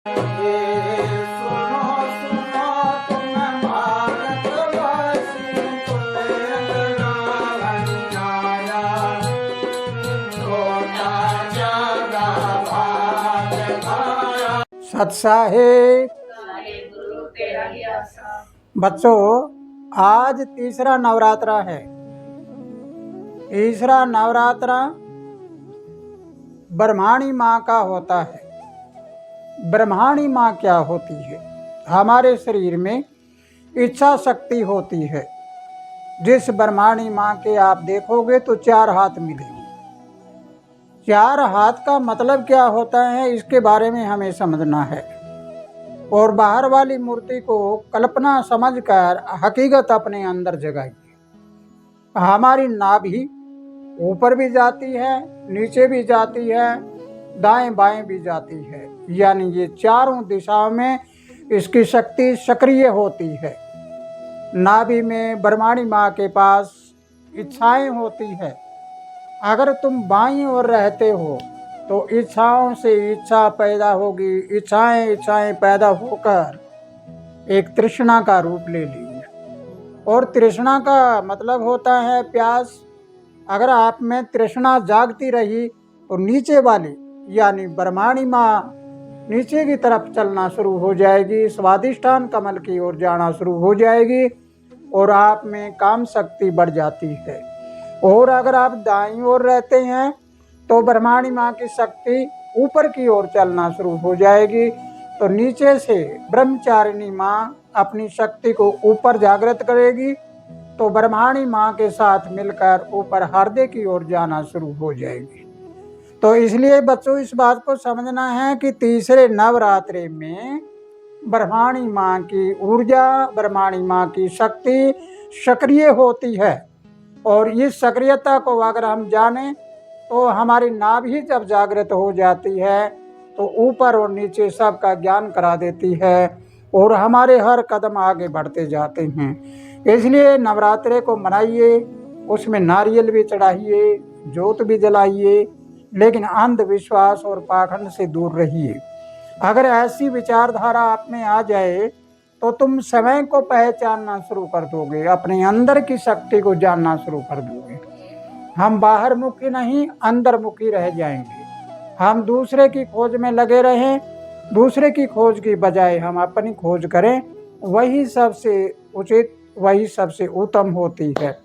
सत्साहिब बच्चों, आज तीसरा नवरात्रा है। तीसरा नवरात्रा ब्रह्माणी माँ का होता है। ब्रह्माणी माँ क्या होती है? हमारे शरीर में इच्छा शक्ति होती है। जिस ब्रह्माणी माँ के आप देखोगे तो 4 हाथ मिलेंगे। 4 हाथ का मतलब क्या होता है, इसके बारे में हमें समझना है। और बाहर वाली मूर्ति को कल्पना समझकर हकीकत अपने अंदर जगाइए। हमारी नाभि ऊपर भी जाती है, नीचे भी जाती है, दाएं बाएं भी जाती है, यानी ये चारों दिशाओं में इसकी शक्ति सक्रिय होती है। नाभि में ब्रह्माणी माँ के पास इच्छाएं होती है। अगर तुम बाईं ओर रहते हो तो इच्छाओं से इच्छा पैदा होगी। इच्छाएं पैदा होकर एक तृष्णा का रूप ले लेगी। और तृष्णा का मतलब होता है प्यास। अगर आप में तृष्णा जागती रही तो नीचे वाली यानी ब्रह्माणी माँ नीचे की तरफ चलना शुरू हो जाएगी, स्वादिष्ठान कमल की ओर जाना शुरू हो जाएगी और आप में काम शक्ति बढ़ जाती है। और अगर आप दाईं ओर रहते हैं तो ब्रह्माणी माँ की शक्ति ऊपर की ओर चलना शुरू हो जाएगी। तो नीचे से ब्रह्मचारिणी माँ अपनी शक्ति को ऊपर जागृत करेगी तो ब्रह्माणी माँ के साथ मिलकर ऊपर हृदय की ओर जाना शुरू हो जाएगी। तो इसलिए बच्चों, इस बात को समझना है कि तीसरे नवरात्रि में ब्रह्माणी माँ की ऊर्जा, ब्रह्माणी माँ की शक्ति सक्रिय होती है। और इस सक्रियता को अगर हम जानें तो हमारी नाभि जब जागृत हो जाती है तो ऊपर और नीचे सबका ज्ञान करा देती है और हमारे हर कदम आगे बढ़ते जाते हैं। इसलिए नवरात्रे को मनाइए, उसमें नारियल भी चढ़ाइए, जोत भी जलाइए, लेकिन अंधविश्वास और पाखंड से दूर रहिए। अगर ऐसी विचारधारा आप में आ जाए तो तुम समय को पहचानना शुरू कर दोगे, अपने अंदर की शक्ति को जानना शुरू कर दोगे। हम बाहर मुखी नहीं, अंदर मुखी रह जाएंगे। हम दूसरे की खोज में लगे रहें, दूसरे की खोज की बजाय हम अपनी खोज करें, वही सबसे उचित, वही सबसे उत्तम होती है।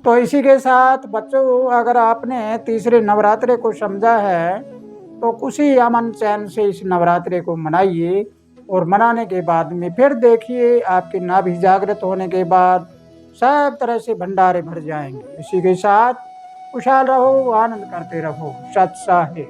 तो इसी के साथ बच्चों, अगर आपने तीसरे नवरात्रे को समझा है तो खुशी अमन चैन से इस नवरात्रे को मनाइए। और मनाने के बाद में फिर देखिए, आपकी नाभि जागृत होने के बाद सब तरह से भंडारे भर जाएंगे। इसी के साथ खुशहाल रहो, आनंद करते रहो। सत्साहिब।